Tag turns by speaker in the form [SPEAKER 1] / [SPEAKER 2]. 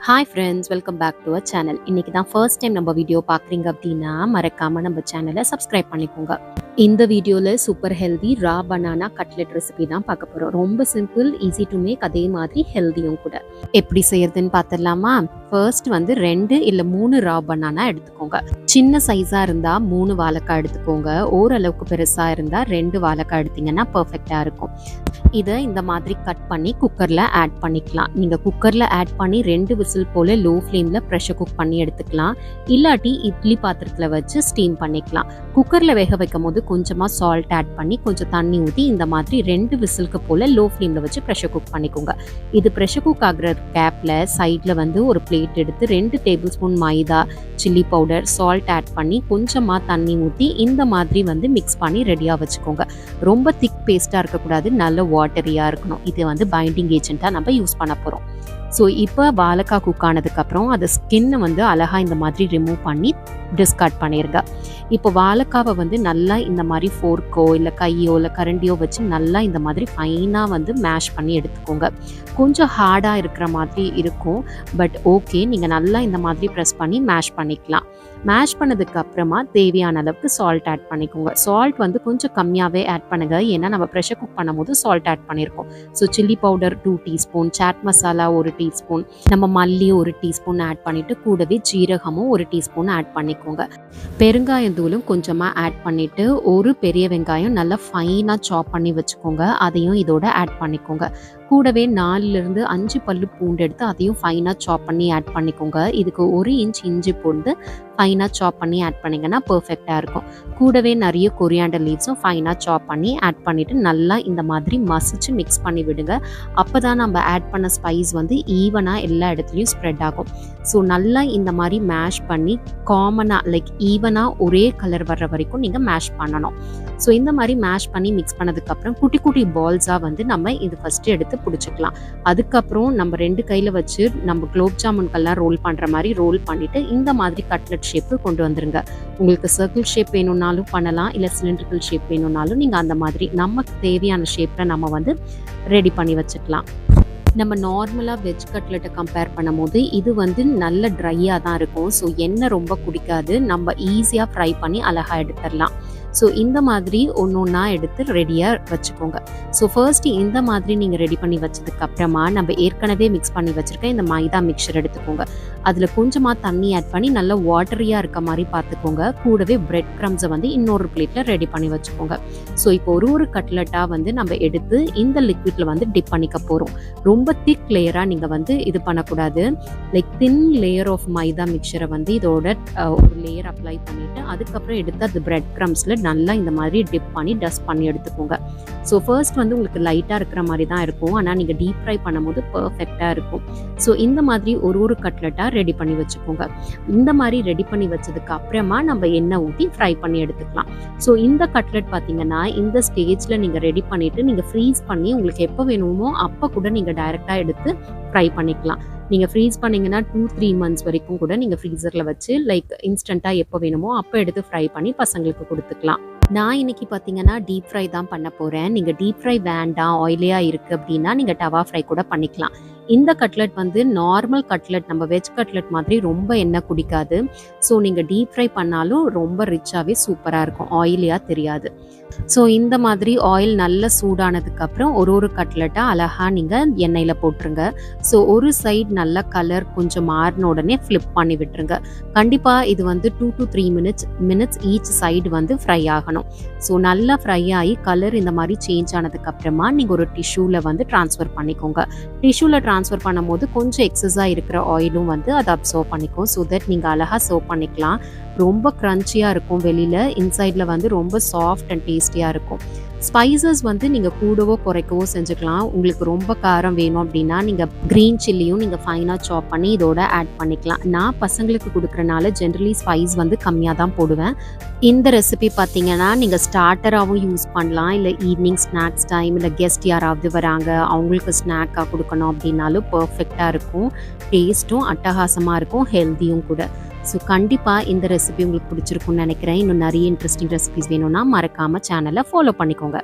[SPEAKER 1] Hi friends, welcome back to our channel. இன்றைக்கி தான் first time நம்ம வீடியோ பார்க்குறீங்க அப்படின்னா மறக்காமல் நம்ம சேனலை சப்ஸ்கிரைப் பண்ணிக்கோங்க. இந்த வீடியோவில் super healthy raw banana cutlet recipe தான் பார்க்க போகிறோம். ரொம்ப சிம்பிள், ஈஸி டு மேக், அதே மாதிரி ஹெல்தியும் கூட. எப்படி செய்யறதுன்னு பார்த்துடலாமா? ஃபர்ஸ்ட் வந்து 2 இல்லை 3 ரா பனானா எடுத்துக்கோங்க. சின்ன சைஸாக இருந்தால் 3 வாழைக்காய் எடுத்துக்கோங்க. ஓரளவுக்கு பெருசாக இருந்தால் 2 வாழைக்காய் எடுத்திங்கன்னா பர்ஃபெக்டாக இருக்கும். இதை இந்த மாதிரி கட் பண்ணி குக்கரில் ஆட் பண்ணிக்கலாம். நீங்கள் குக்கரில் ஆட் பண்ணி 2 விசில் போல் லோ ஃப்ளேமில் ப்ரெஷர் குக் பண்ணி எடுத்துக்கலாம். இல்லாட்டி இட்லி பாத்திரத்தில் வச்சு ஸ்டீம் பண்ணிக்கலாம். குக்கரில் வேக வைக்கும் போது கொஞ்சமாக சால்ட் ஆட் பண்ணி கொஞ்சம் தண்ணி ஊற்றி இந்த மாதிரி 2 விசிலுக்கு போல் லோ ஃப்ளேமில் வச்சு ப்ரெஷர் குக் பண்ணிக்கோங்க. இது ப்ரெஷர் குக் ஆகிற கேப்பில் சைடில் வந்து ஒரு பிளேட் எடுத்து 2 டேபிள் ஸ்பூன் மைதா, சில்லி பவுடர், சால்ட் ஆட் பண்ணி கொஞ்சமாக தண்ணி ஊற்றி இந்த மாதிரி வந்து மிக்ஸ் பண்ணி ரெடியாக வச்சுக்கோங்க. ரொம்ப திக் பேஸ்ட்டாக இருக்கக்கூடாது, நல்ல வாட்டரியாக இருக்கணும். இது வந்து பைண்டிங் ஏஜென்ட்டாக நம்ம யூஸ் பண்ண போகிறோம். ஸோ இப்போ வாழைக்காய் குக் ஆனதுக்கப்புறம் அதை ஸ்கின்னை வந்து அழகாக இந்த மாதிரி ரிமூவ் பண்ணி டிஸ்கார்ட் பண்ணிடுங்க. இப்போ வாழைக்காவை வந்து நல்லா இந்த மாதிரி ஃபோர்க்கோ இல்லை கையோ இல்லை கரண்டியோ வச்சு நல்லா இந்த மாதிரி ஃபைனாக வந்து மேஷ் பண்ணி எடுத்துக்கோங்க. கொஞ்சம் ஹார்டாக இருக்கிற மாதிரி இருக்கும், பட் ஓகே, நீங்கள் நல்லா இந்த மாதிரி ப்ரெஸ் பண்ணி மேஷ் பண்ணிக்கலாம். மேஷ் பண்ணதுக்கு அப்புறமா தேவையான அளவுக்கு சால்ட் ஆட் பண்ணிக்கோங்க. சால்ட் வந்து கொஞ்சம் கம்மியாகவே ஆட் பண்ணுங்க, ஏன்னா நம்ம ப்ரெஷர் குக் பண்ணும்போது சால்ட் ஆட் பண்ணியிருக்கோம். So chilli powder 2 teaspoon, chaat masala 1 teaspoon, நம்ம மல்லி 1 டீஸ்பூன் ஆட் பண்ணிவிட்டு கூடவே ஜீரகமும் 1 டீஸ்பூன் ஆட் பண்ணிக்கோங்க. பெருங்காயம் தூளும் கொஞ்சமாக ஆட் பண்ணிவிட்டு ஒரு பெரிய வெங்காயம் நல்லா ஃபைனாக சாப் பண்ணி வச்சுக்கோங்க. அதையும் இதோட ஆட் பண்ணிக்கோங்க. கூடவே 4லிருந்து 5 பல்லு பூண்டு எடுத்து அதையும் ஃபைனாக சாப் பண்ணி ஆட் பண்ணிக்கோங்க. இதுக்கு 1 இன்ச் இஞ்சி பூண்டு ஃபைனாக சாப் பண்ணி ஆட் பண்ணிங்கன்னா பர்ஃபெக்டாக இருக்கும். கூடவே நிறைய கொரியாண்டர் லீவ்ஸும் ஃபைனாக சாப் பண்ணி ஆட் பண்ணிவிட்டு நல்லா இந்த மாதிரி மசிச்சு மிக்ஸ் பண்ணி விடுங்க. அப்போ தான் நம்ம ஆட் பண்ண ஸ்பைஸ் வந்து ஈவனாக எல்லா இடத்துலையும் ஸ்ப்ரெட் ஆகும். ஸோ நல்லா இந்த மாதிரி மேஷ் பண்ணி காமனாக லைக் ஈவனாக ஒரே கலர் வர்ற வரைக்கும் நீங்கள் மேஷ் பண்ணணும். ஸோ இந்த மாதிரி மேஷ் பண்ணி மிக்ஸ் பண்ணதுக்கப்புறம் குட்டி குட்டி பால்ஸாக வந்து நம்ம இது ஃபஸ்ட்டு எடுத்து பிடிச்சிக்கலாம். அதுக்கப்புறம் நம்ம 2 கையில் வச்சு நம்ம குலோப் ஜாமுன்கெல்லாம் ரோல் பண்ணுற மாதிரி ரோல் பண்ணிவிட்டு இந்த மாதிரி கட்லெட் ஷேப்பு கொண்டு வந்துருங்க. உங்களுக்கு சர்க்கிள் ஷேப் வேணும்னாலும் பண்ணலாம், இல்லை சிலிண்ட்ரிக்கல் ஷேப் வேணும்னாலும் நீங்கள் அந்த மாதிரி நமக்கு தேவையான ஷேப்பில் நம்ம வந்து ரெடி பண்ணி வச்சுக்கலாம். நம்ம நார்மலாக வெஜ் கட்லெட்டை கம்பேர் பண்ணும்போது இது வந்து நல்ல ட்ரையாக தான் இருக்கும். ஸோ எண்ணெய் ரொம்ப குடிக்காது, நம்ம ஈஸியாக ஃப்ரை பண்ணி அழகாக எடுத்துடலாம். ஸோ இந்த மாதிரி ஒன்று ஒன்றா எடுத்து ரெடியாக வச்சுக்கோங்க. ஸோ ஃபர்ஸ்ட் இந்த மாதிரி நீங்கள் ரெடி பண்ணி வச்சதுக்கப்புறமா நம்ம ஏற்கனவே மிக்ஸ் பண்ணி வச்சுருக்க இந்த மைதா மிக்சர் எடுத்துக்கோங்க. அதில் கொஞ்சமாக தண்ணி ஆட் பண்ணி நல்லா வாட்டரியாக இருக்க மாதிரி பார்த்துக்கோங்க. கூடவே பிரெட் க்ரம்ஸை வந்து இன்னொரு பிளேட்டில் ரெடி பண்ணி வச்சுக்கோங்க. ஸோ இப்போ ஒரு கட்லெட்டாக வந்து நம்ம எடுத்து இந்த லிக்விடில் வந்து டிப் பண்ணிக்க போகிறோம். ரொம்ப திக் லேயராக நீங்கள் வந்து இது பண்ணக்கூடாது. லைக் தின் லேயர் ஆஃப் மைதா மிக்சரை வந்து இதோட ஒரு லேயர் அப்ளை பண்ணிவிட்டு அதுக்கப்புறம் எடுத்து அது பிரெட் க்ரம்ஸில் நல்லா இந்த மாதிரி டிப் பண்ணி டஸ்ட் பண்ணி எடுத்துக்கோங்க. ஸோ ஃபர்ஸ்ட் வந்து உங்களுக்கு லைட்டாக இருக்கிற மாதிரி தான் இருக்கும், ஆனால் நீங்கள் டீப் ஃப்ரை பண்ணும்போது பர்ஃபெக்டாக இருக்கும். ஸோ இந்த மாதிரி ஒரு கட்லெட்டாக ரெடி பண்ணி வச்சுக்கோங்க. இந்த மாதிரி ரெடி பண்ணி வச்சதுக்கு அப்புறமா நம்ம எண்ணெய் ஊற்றி ஃப்ரை பண்ணி எடுத்துக்கலாம். ஸோ இந்த கட்லெட் பார்த்தீங்கன்னா இந்த ஸ்டேஜில் நீங்கள் ரெடி பண்ணிவிட்டு நீங்கள் ஃப்ரீஸ் பண்ணி உங்களுக்கு எப்போ வேணுமோ அப்போ கூட நீங்கள் டைரெக்டாக எடுத்து ஃப்ரை பண்ணிக்கலாம். நீங்கள் ஃப்ரீஸ் பண்ணிங்கன்னா 2-3 மந்த்ஸ் வரைக்கும் கூட நீங்கள் ஃப்ரீசரில் வச்சு லைக் இன்ஸ்டண்ட்டாக எப்போ வேணுமோ அப்போ எடுத்து ஃப்ரை பண்ணி பசங்களுக்கு கொடுத்துக்கலாம். நான் இன்னைக்கு பார்த்தீங்கன்னா டீப் ஃப்ரை தான் பண்ண போகிறேன். நீங்கள் டீப் ஃப்ரை வேண்டாம், ஆயிலியாக இருக்குது அப்படின்னா நீங்கள் டவா ஃப்ரை கூட பண்ணிக்கலாம். இந்த கட்லெட் வந்து நார்மல் கட்லெட், நம்ம வெஜ் கட்லெட் மாதிரி ரொம்ப எண்ணெய் குடிக்காது. ஸோ நீங்கள் டீப் ஃப்ரை பண்ணாலும் ரொம்ப ரிச்சாகவே சூப்பராக இருக்கும், ஆயிலியாக தெரியாது. ஸோ இந்த மாதிரி ஆயில் நல்லா சூடானதுக்கப்புறம் ஒரு கட்லெட்டாக அழகாக நீங்கள் எண்ணெயில் போட்டுருங்க. ஸோ ஒரு சைடு நல்லா கலர் கொஞ்சம் மாறின உடனே ஃப்ளிப் பண்ணி விட்டுருங்க. கண்டிப்பாக இது வந்து 2 to 3 மினிட்ஸ் ஈச் சைடு வந்து ஃப்ரை ஆகணும். ஸோ நல்லா ஃப்ரை ஆகி கலர் இந்த மாதிரி சேஞ்ச் ஆனதுக்கப்புறமா நீங்கள் ஒரு டிஷ்யூவில் வந்து ட்ரான்ஸ்ஃபர் பண்ணிக்கோங்க. டிஷ்யூவில் ட்ரான்ஸ்ஃபர் பண்ணும்போது கொஞ்சம் எக்ஸஸாக இருக்கிற ஆயிலும் வந்து அதை அப்சர்வ் பண்ணிக்கும். ஸோ தட் நீங்கள் அழகாக சர்வ் பண்ணிக்கலாம். ரொம்ப க்ரன்ச்சியாக இருக்கும், வெளியில் இன்சைடில் வந்து ரொம்ப சாஃப்ட் அண்ட் டேஸ்டியாக இருக்கும். ஸ்பைசஸ் வந்து நீங்கள் கூடவோ குறைக்கவோ செஞ்சுக்கலாம். உங்களுக்கு ரொம்ப காரம் வேணும் அப்படின்னா நீங்கள் க்ரீன் சில்லியும் நீங்கள் ஃபைனாக சாப் பண்ணி இதோட ஆட் பண்ணிக்கலாம். நான் பசங்களுக்கு கொடுக்குறனால ஜென்ரலி ஸ்பைஸ் வந்து கம்மியாக தான் போடுவேன். இந்த ரெசிபி பார்த்தீங்கன்னா நீங்கள் ஸ்டார்டராகவும் யூஸ் பண்ணலாம், இல்லை ஈவினிங் ஸ்நாக்ஸ் டைம், இல்லை கெஸ்ட் யாராவது வராங்க அவங்களுக்கு ஸ்நாக்காக கொடுக்கணும் அப்படின்னாலும் பர்ஃபெக்டாக இருக்கும். டேஸ்ட்டும் அட்டகாசமாக இருக்கும், ஹெல்த்தியும் கூட. ஸோ கண்டிப்பாக இந்த ரெசிபி உங்களுக்கு பிடிச்சிருக்குன்னு நினைக்கிறேன். இன்னும் நிறைய இன்ட்ரெஸ்டிங் ரெசிபிஸ் வேணும்னா மறக்காமல் சேனலை ஃபாலோ பண்ணிக்கோங்க.